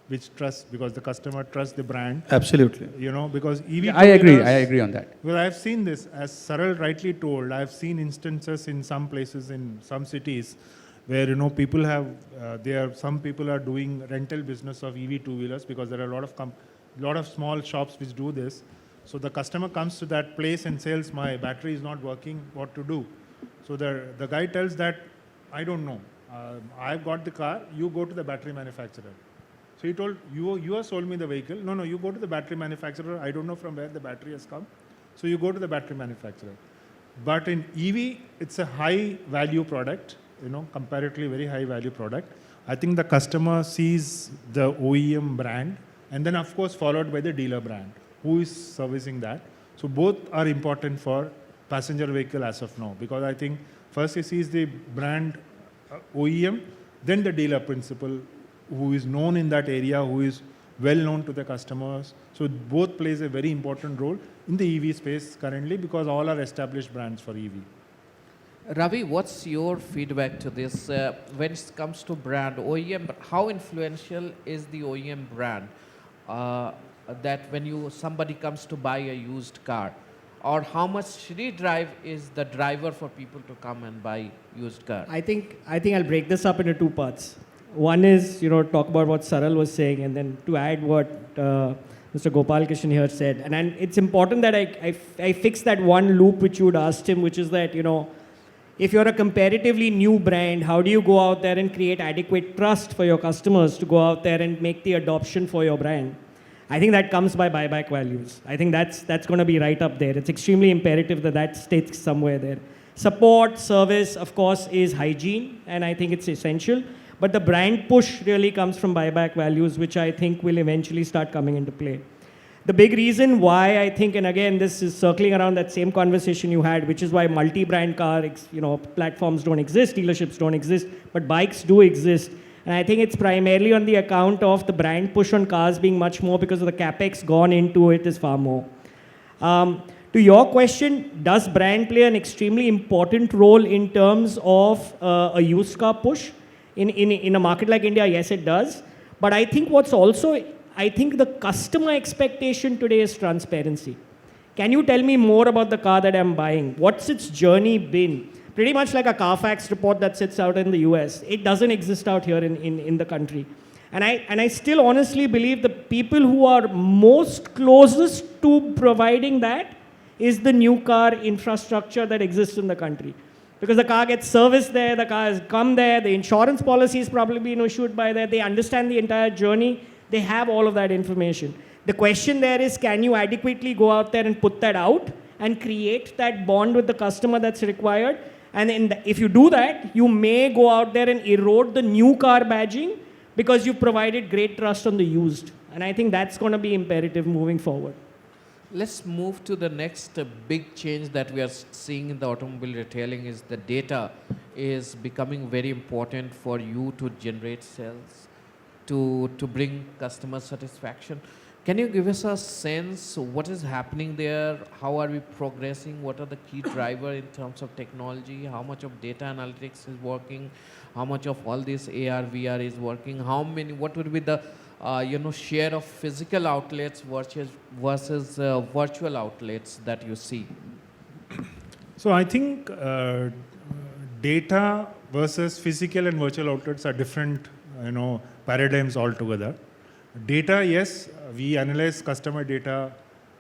which trusts, because the customer trusts the brand. Absolutely. You know, because EV Yeah, I agree. two-wheelers- I agree on that. Well, I've seen this, as Saral rightly told. I've seen instances in some places, in some cities, where people have, some people are doing rental business of EV two-wheelers, because there are a lot of small shops which do this. So the customer comes to that place and says, my battery is not working, what to do? So the guy tells that, I don't know. I've got the car, you go to the battery manufacturer. So he told, you have sold me the vehicle. No, you go to the battery manufacturer. I don't know from where the battery has come. So you go to the battery manufacturer. But in EV, it's a high value product, comparatively very high value product. I think the customer sees the OEM brand, and then of course followed by the dealer brand, who is servicing that. So both are important for passenger vehicle as of now, because I think first he sees the brand OEM, then the dealer principal, who is known in that area, who is well known to the customers. So both plays a very important role in the EV space currently, because all are established brands for EV. Ravi, what's your feedback to this? When it comes to brand, OEM, how influential is the OEM brand? That when somebody comes to buy a used car, or how much Sheerdrive is the driver for people to come and buy used car? I think I'll break this up into two parts. One is, talk about what Saral was saying, and then to add what Mr. Gopalakrishnan here said. And it's important that I fix that one loop which you would asked him, which is that, if you're a comparatively new brand, how do you go out there and create adequate trust for your customers to go out there and make the adoption for your brand? I think that comes by buyback values. I think that's going to be right up there. It's extremely imperative that stays somewhere there. Support, service, of course, is hygiene, and I think it's essential. But the brand push really comes from buyback values, which I think will eventually start coming into play. The big reason why I think, and again, this is circling around that same conversation you had, which is why multi-brand car, platforms don't exist, dealerships don't exist, but bikes do exist. And I think it's primarily on the account of the brand push on cars being much more, because of the capex gone into it is far more. To your question, does brand play an extremely important role in terms of a used car push? In a market like India, yes, it does. But I think I think the customer expectation today is transparency. Can you tell me more about the car that I'm buying? What's its journey been? Pretty much like a Carfax report that sits out in the US. It doesn't exist out here in the country. And I still honestly believe the people who are most closest to providing that is the new car infrastructure that exists in the country. Because the car gets serviced there, the car has come there, the insurance policy is probably been issued by there, they understand the entire journey, they have all of that information. The question there is, can you adequately go out there and put that out and create that bond with the customer that's required? And if you do that, you may go out there and erode the new car badging because you've provided great trust on the used. And I think that's going to be imperative moving forward. Let's move to the next big change that we are seeing in the automobile retailing is the data is becoming very important for you to generate sales, to bring customer satisfaction. Can you give us a sense what is happening there? How are we progressing? What are the key drivers in terms of technology? How much of data analytics is working? How much of all this AR, VR is working? What would be the share of physical outlets versus virtual outlets that you see? So I think data versus physical and virtual outlets are different, paradigms altogether. Data, yes, we analyze customer data,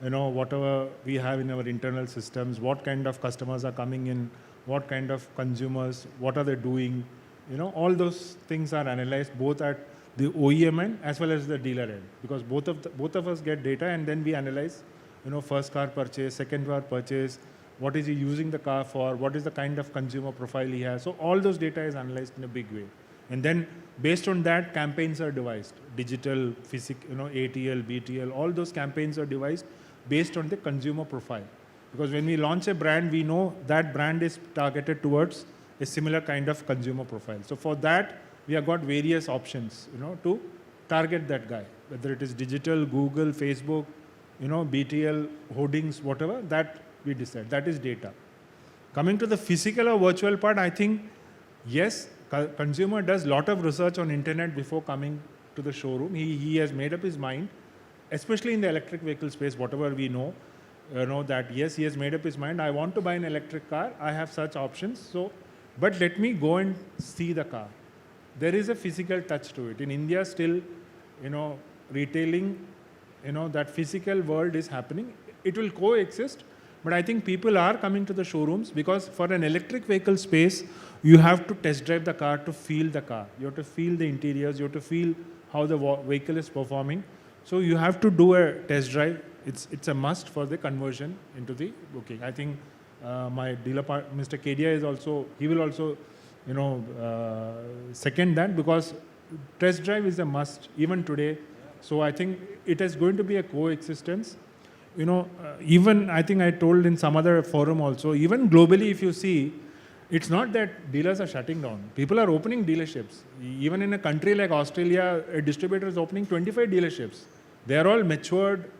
whatever we have in our internal systems, what kind of customers are coming in, what kind of consumers, what are they doing, all those things are analyzed both at the OEM end as well as the dealer end, because both of us get data and then we analyze, first car purchase, second car purchase, what is he using the car for, what is the kind of consumer profile he has. So all those data is analyzed in a big way. And then based on that, campaigns are devised, digital, physical, ATL, BTL, all those campaigns are devised based on the consumer profile. Because when we launch a brand, we know that brand is targeted towards a similar kind of consumer profile. So for that, we have got various options, to target that guy, whether it is digital, Google, Facebook, BTL, hoardings, whatever, that we decide. That is data. Coming to the physical or virtual part, I think, yes, consumer does lot of research on internet before coming to the showroom. He has made up his mind, especially in the electric vehicle space, whatever we know, that yes, he has made up his mind. I want to buy an electric car. I have such options. So, but let me go and see the car. There is a physical touch to it. In India, still, retailing, that physical world is happening. It will coexist, but I think people are coming to the showrooms because for an electric vehicle space, you have to test drive the car to feel the car. You have to feel the interiors. You have to feel how the vehicle is performing. So you have to do a test drive. It's a must for the conversion into the booking. I think my dealer, Mr. Kedia, is also, he will also, second that because test drive is a must even today. So I think it is going to be a coexistence. Even I think I told in some other forum also, even globally if you see, it's not that dealers are shutting down. People are opening dealerships. Even in a country like Australia, a distributor is opening 25 dealerships. They are all matured,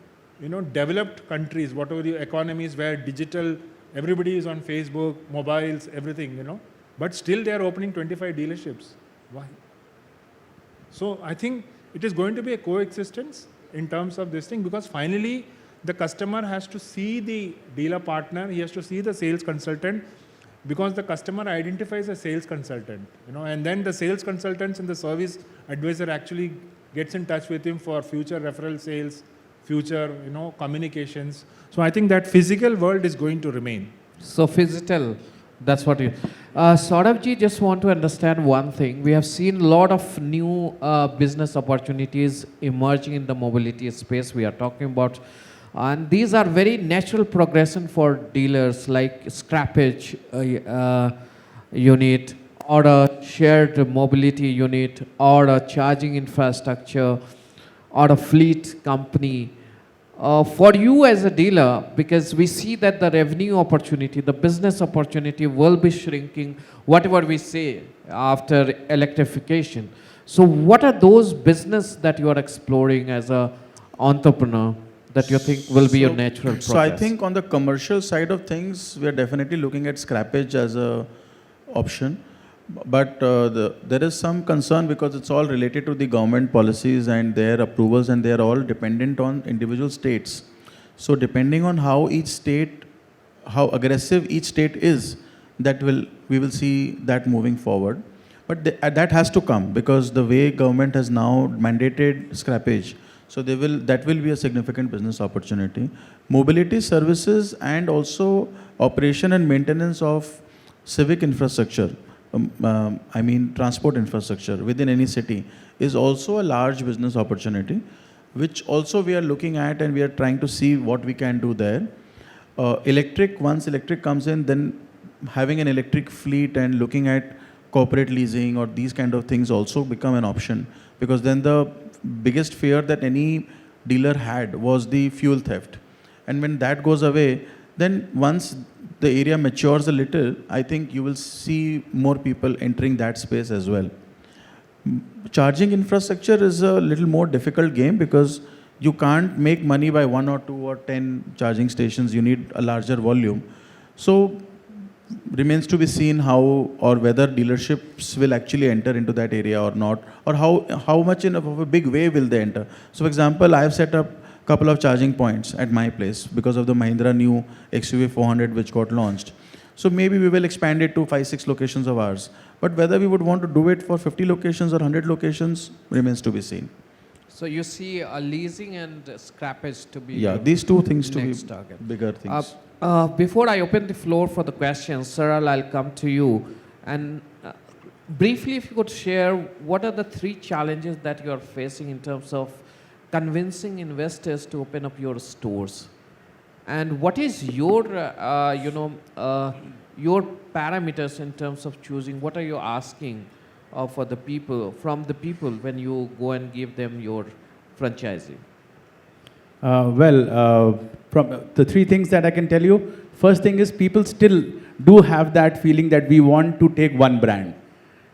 developed countries, whatever the economies where digital, everybody is on Facebook, mobiles, everything, But still they are opening 25 dealerships. Why? So I think it is going to be a coexistence in terms of this thing because finally the customer has to see the dealer partner, he has to see the sales consultant because the customer identifies a sales consultant, and then the sales consultants and the service advisor actually gets in touch with him for future referral sales, future, communications. So I think that physical world is going to remain. So physical, that's what you... Saurabh ji, just want to understand one thing. We have seen a lot of new business opportunities emerging in the mobility space we are talking about. And these are very natural progression for dealers like scrappage unit or a shared mobility unit or a charging infrastructure or a fleet company. For you as a dealer, because we see that the revenue opportunity, the business opportunity will be shrinking, whatever we say after electrification. So what are those business that you are exploring as a entrepreneur that you think will be your natural progress? So I think on the commercial side of things, we are definitely looking at scrappage as a option. But there is some concern because it's all related to the government policies and their approvals, and they are all dependent on individual states. So depending on how each state, how aggressive each state is, we will see that moving forward. But that has to come because the way government has now mandated scrappage, so that will be a significant business opportunity. Mobility services and also operation and maintenance of civic infrastructure. Transport infrastructure within any city is also a large business opportunity, which also we are looking at and we are trying to see what we can do there. Once electric comes in, then having an electric fleet and looking at corporate leasing or these kind of things also become an option because then the biggest fear that any dealer had was the fuel theft. And when that goes away, then once the area matures a little, I think you will see more people entering that space as well. Charging infrastructure is a little more difficult game because you can't make money by 1 or 2 or 10 charging stations. You need a larger volume. So remains to be seen how or whether dealerships will actually enter into that area or not, or how much of a big way will they enter. So for example, I have set up couple of charging points at my place because of the Mahindra new XUV 400 which got launched. So maybe we will expand it to 5-6 locations of ours. But whether we would want to do it for 50 locations or 100 locations remains to be seen. So you see leasing and scrappage to be these two things to be target. Bigger things. Before I open the floor for the questions, Saral, I'll come to you. And briefly, if you could share, what are the 3 challenges that you are facing in terms of convincing investors to open up your stores? And what is your, your parameters in terms of choosing? What are you asking from the people when you go and give them your franchising? From the 3 things that I can tell you, first thing is people still do have that feeling that we want to take one brand.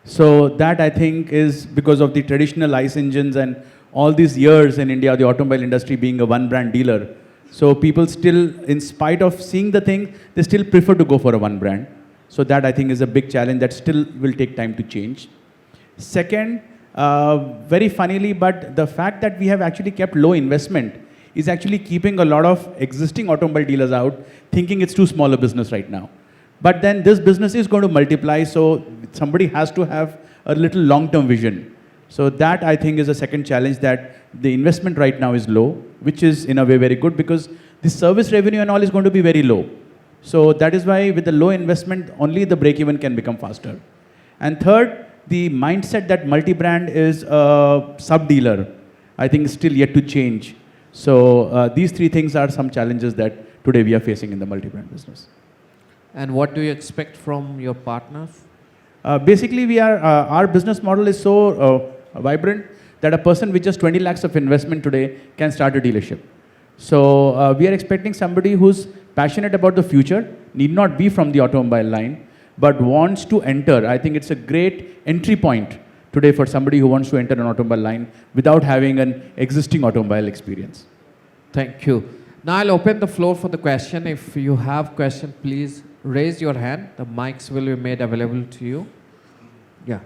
So that I think is because of the traditional ICE engines and all these years in India, the automobile industry being a one brand dealer, So people still, in spite of seeing the thing, they still prefer to go for a one brand. So that I think is a big challenge that still will take time to change. Second, very funnily, but the fact that we have actually kept low investment is actually keeping a lot of existing automobile dealers out, thinking it's too small a business right now. But then this business is going to multiply, so somebody has to have a little long-term vision. So that I think is a second challenge, that the investment right now is low, which is in a way very good because the service revenue and all is going to be very low. So that is why with the low investment, only the break-even can become faster. And third, the mindset that multi-brand is a sub-dealer, I think is still yet to change. So these three things are some challenges that today we are facing in the multi-brand business. And what do you expect from your partners? Basically, we are, our business model is so vibrant that a person with just 20 lakhs of investment today can start a dealership. So we are expecting somebody who's passionate about the future, need not be from the automobile line, but wants to enter. I think it's a great entry point today for somebody who wants to enter an automobile line without having an existing automobile experience. Thank you. Now I'll open the floor for the question. If you have question, please raise your hand. The mics will be made available to you. Yeah.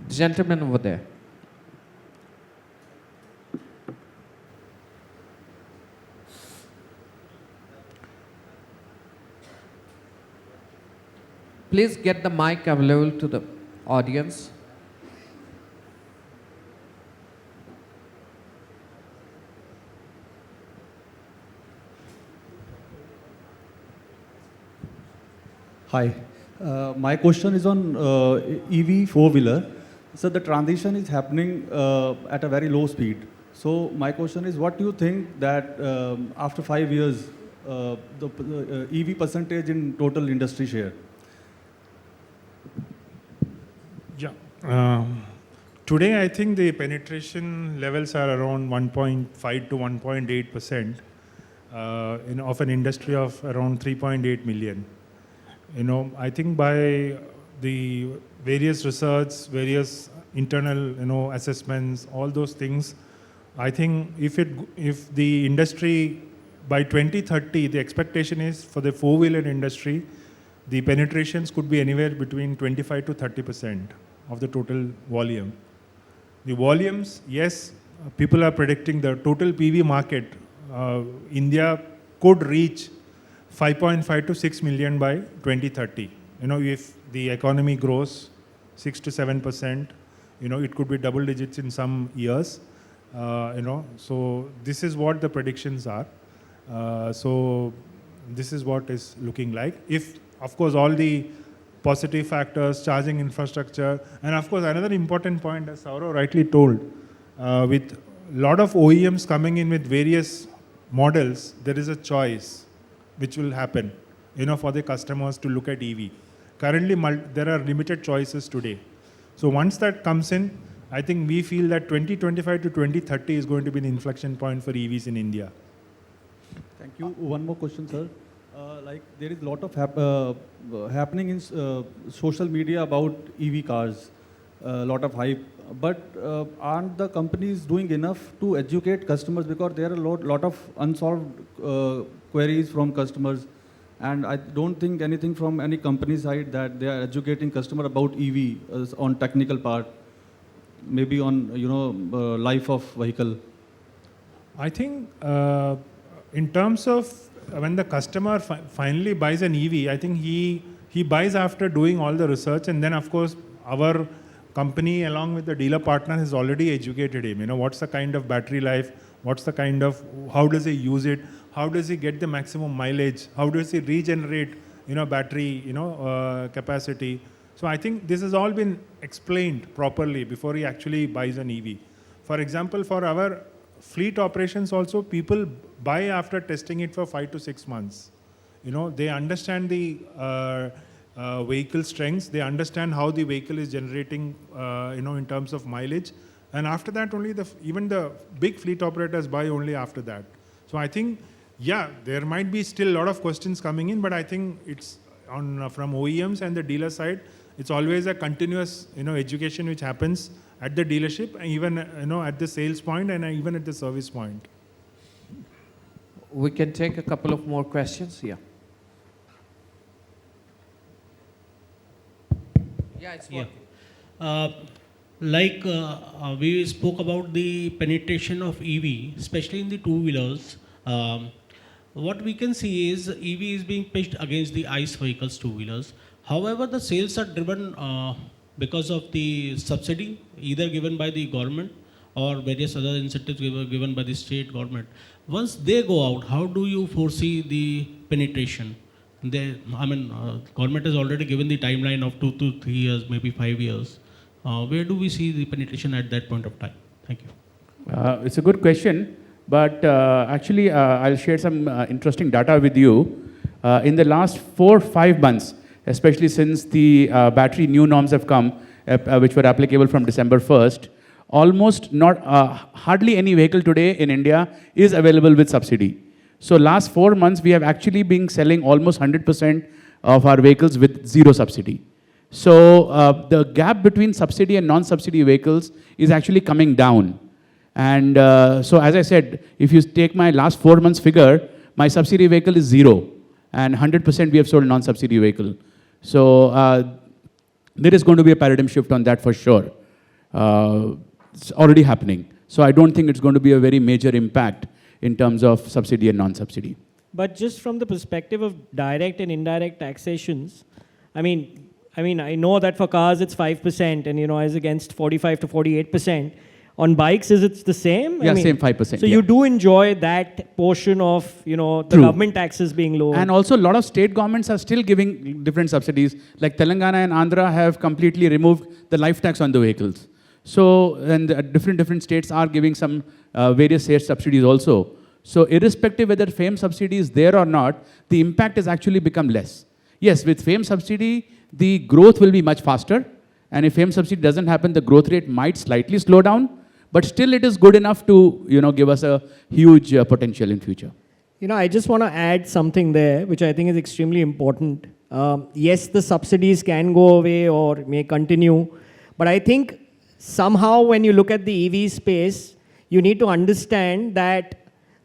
The gentleman over there. Please get the mic available to the audience. Hi. My question is on EV four-wheeler. So the transition is happening at a very low speed. So my question is, what do you think that after 5 years, the EV percentage in total industry share? Yeah. Today, I think the penetration levels are around 1.5 to 1.8% of an industry of around 3.8 million. I think by the various research, various internal, assessments, all those things, I think if the industry by 2030, the expectation is for the four-wheeler industry, the penetrations could be anywhere between 25 to 30% of the total volume. The volumes, yes, people are predicting the total PV market, India could reach 5.5 to 6 million by 2030. If the economy grows 6 to 7%, it could be double digits in some years. So this is what the predictions are. So this is what is looking like. If, of course, all the positive factors, charging infrastructure, and of course another important point, as Saurabh rightly told, with a lot of OEMs coming in with various models, there is a choice which will happen, for the customers to look at EV. Currently, there are limited choices today. So once that comes in, I think we feel that 2025 to 2030 is going to be the inflection point for EVs in India. Thank you. One more question, sir. Like there is a lot of happening in social media about EV cars, a lot of hype. But aren't the companies doing enough to educate customers, because there are a lot of unsolved queries from customers, and I don't think anything from any company side that they are educating customer about EV on technical part, maybe on life of vehicle. I think in terms of when the customer finally buys an EV, I think he buys after doing all the research, and then of course our company along with the dealer partner has already educated him. What's the kind of battery life, what's the kind of, how does he use it, how does he get the maximum mileage, how does he regenerate, battery, capacity. So I think this has all been explained properly before he actually buys an EV. For example, for our fleet operations also, people buy after testing it for 5 to 6 months. They understand the vehicle strengths, they understand how the vehicle is generating, in terms of mileage. And after that only, even the big fleet operators buy only after that. So I think, yeah, there might be still a lot of questions coming in, but I think it's from OEMs and the dealer side, it's always a continuous, education which happens at the dealership, and even, at the sales point and even at the service point. We can take a couple of more questions. Yeah. Yeah, it's Yeah. working. We spoke about the penetration of EV, especially in the two-wheelers. What we can see is EV is being pitched against the ICE vehicles, two-wheelers. However, the sales are driven because of the subsidy, either given by the government or various other incentives given by the state government. Once they go out, how do you foresee the penetration? Government has already given the timeline of 2 to 3 years, maybe 5 years. Where do we see the penetration at that point of time? Thank you. It's a good question, but actually I'll share some interesting data with you. In the last 4-5 months, especially since the battery new norms have come, which were applicable from December 1st, hardly any vehicle today in India is available with subsidy. So last 4 months, we have actually been selling almost 100% of our vehicles with zero subsidy. So the gap between subsidy and non-subsidy vehicles is actually coming down. And so as I said, if you take my last 4 months figure, my subsidy vehicle is zero. And 100% we have sold non-subsidy vehicle. So there is going to be a paradigm shift on that for sure. It's already happening. So I don't think it's going to be a very major impact in terms of subsidy and non-subsidy. But just from the perspective of direct and indirect taxations, I know that for cars it's 5% and as against 45 to 48%. On bikes, is it the same? Yeah, same 5%. So you do enjoy that portion of, the True. government taxes being low. And also a lot of state governments are still giving different subsidies. Like Telangana and Andhra have completely removed the life tax on the vehicles. So, and different states are giving some various state subsidies also. So irrespective whether FAME subsidy is there or not, the impact has actually become less. Yes, with FAME subsidy, the growth will be much faster. And if FAME subsidy doesn't happen, the growth rate might slightly slow down. But still it is good enough to, give us a huge potential in future. I just want to add something there, which I think is extremely important. Yes, the subsidies can go away or may continue. But I think somehow when you look at the EV space, you need to understand that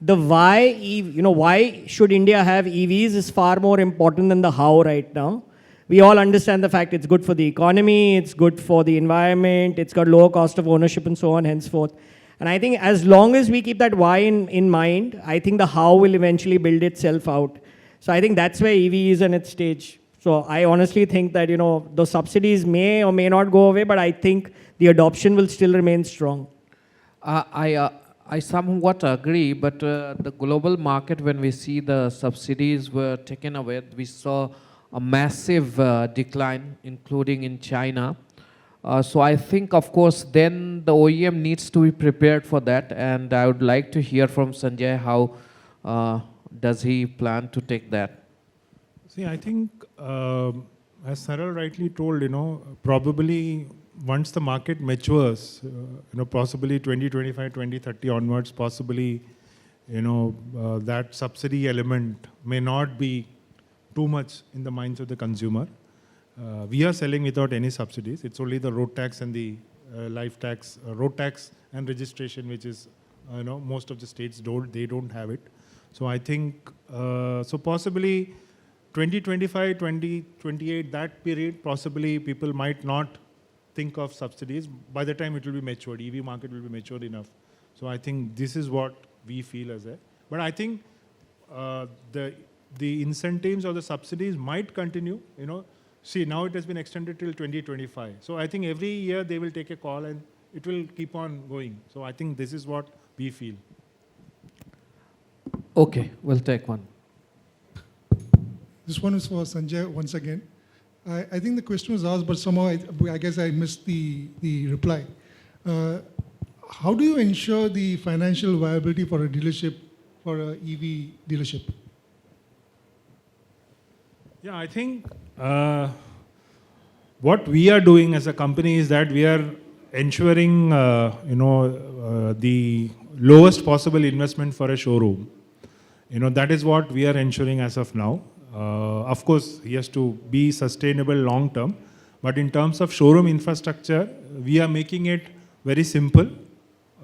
the why should India have EVs is far more important than the how right now. We all understand the fact it's good for the economy, it's good for the environment, it's got lower cost of ownership and so on and henceforth. And I think as long as we keep that why in mind, I think the how will eventually build itself out. So I think that's where EV is in its stage. So I honestly think that, those subsidies may or may not go away, but I think the adoption will still remain strong. I somewhat agree, but the global market, when we see the subsidies were taken away, we saw a massive decline, including in China. So I think, of course, then the OEM needs to be prepared for that. And I would like to hear from Sanjay how does he plan to take that? See, I think, as Saral rightly told, probably once the market matures, possibly 2025, 2030 onwards, possibly, that subsidy element may not be too much in the minds of the consumer. We are selling without any subsidies. It's only the road tax and the life tax, road tax and registration, which is, most of the states don't have it. So I think, so possibly 2025, 2028, that period, possibly people might not think of subsidies. By the time it will be matured, EV market will be matured enough. So I think this is what we feel as a, but I think the incentives or the subsidies might continue, See, now it has been extended till 2025. So I think every year they will take a call and it will keep on going. So I think this is what we feel. Okay, we'll take one. This one is for Sanjay once again. I think the question was asked, but somehow I guess I missed the reply. How do you ensure the financial viability for a dealership, for an EV dealership? Yeah, I think what we are doing as a company is that we are ensuring, the lowest possible investment for a showroom. That is what we are ensuring as of now. Of course, he has to be sustainable long term. But in terms of showroom infrastructure, we are making it very simple.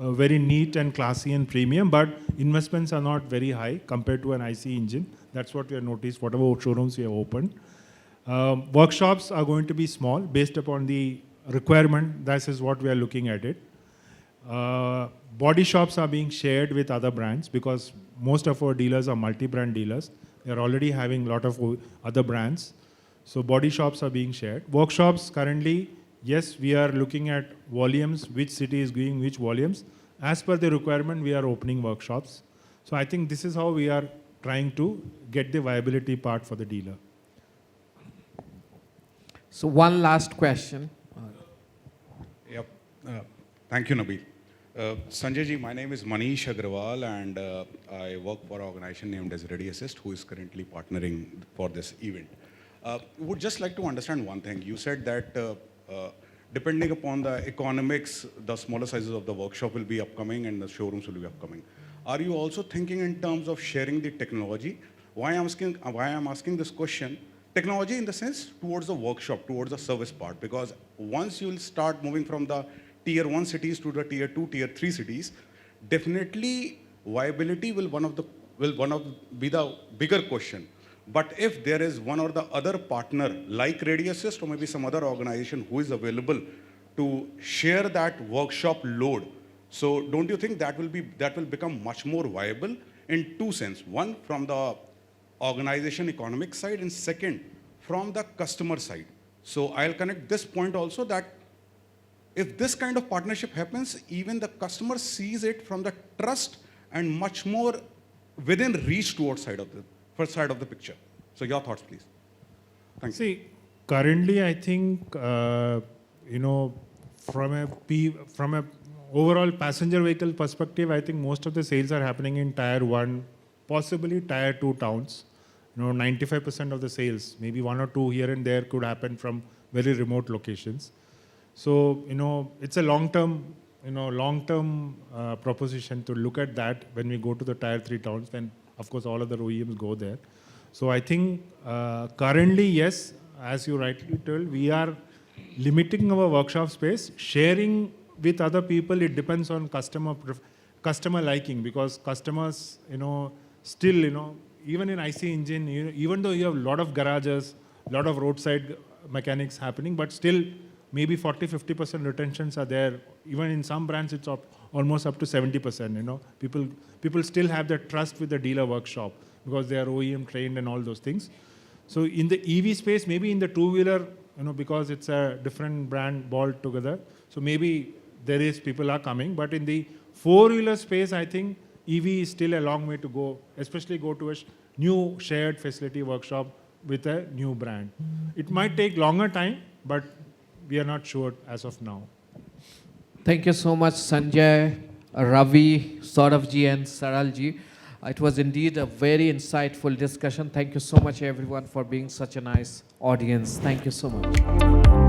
very neat and classy and premium, but investments are not very high compared to an IC engine. That's what we have noticed, whatever showrooms we have opened. Workshops are going to be small based upon the requirement. That is what we are looking at it. Body shops are being shared with other brands because most of our dealers are multi-brand dealers. They are already having a lot of other brands. So body shops are being shared. Workshops currently, yes, we are looking at volumes, which city is doing which volumes. As per the requirement, we are opening workshops. So I think this is how we are trying to get the viability part for the dealer. So one last question. Yep. Thank you, Nabeel. Sanjay ji, my name is Manish Agrawal and I work for an organization named as Ready Assist, who is currently partnering for this event. Would just like to understand one thing. You said that depending upon the economics, the smaller sizes of the workshop will be upcoming and the showrooms will be upcoming. Are you also thinking in terms of sharing the technology? Why I'm asking this question? Technology in the sense towards the workshop, towards the service part, because once you will start moving from the tier 1 cities to the tier 2, tier 3 cities, definitely viability will be the bigger question. But if there is one or the other partner like Ready Assist or maybe some other organization who is available to share that workshop load, so don't you think that will become much more viable in two sense? One, from the organization economic side, and second, from the customer side. So I'll connect this point also, that if this kind of partnership happens, even the customer sees it from the trust and much more within reach towards first side of the picture. So your thoughts, please. Thank you. See, currently I think, from a overall passenger vehicle perspective, I think most of the sales are happening in tier 1, possibly tier 2 towns. 95% of the sales, maybe 1 or 2 here and there, could happen from very remote locations. So, it's a long-term proposition to look at that when we go to the tier 3 towns. Then, of course, all other OEMs go there. So I think currently, yes, as you rightly told, we are limiting our workshop space. Sharing with other people, it depends on customer liking, because customers, still, even in IC engine, even though you have a lot of garages, a lot of roadside mechanics happening, but still maybe 40-50% retentions are there. Even in some brands, it's almost up to 70%. People still have that trust with the dealer workshop because they are OEM trained and all those things. So in the EV space, maybe in the two-wheeler, because it's a different brand ball together, so maybe people are coming. But in the four-wheeler space, I think EV is still a long way to go, especially go to a new shared facility workshop with a new brand. It might take longer time, but we are not sure as of now. Thank you so much, Sanjay, Ravi, Saurabh ji and Saral ji. It was indeed a very insightful discussion. Thank you so much, everyone, for being such a nice audience. Thank you so much.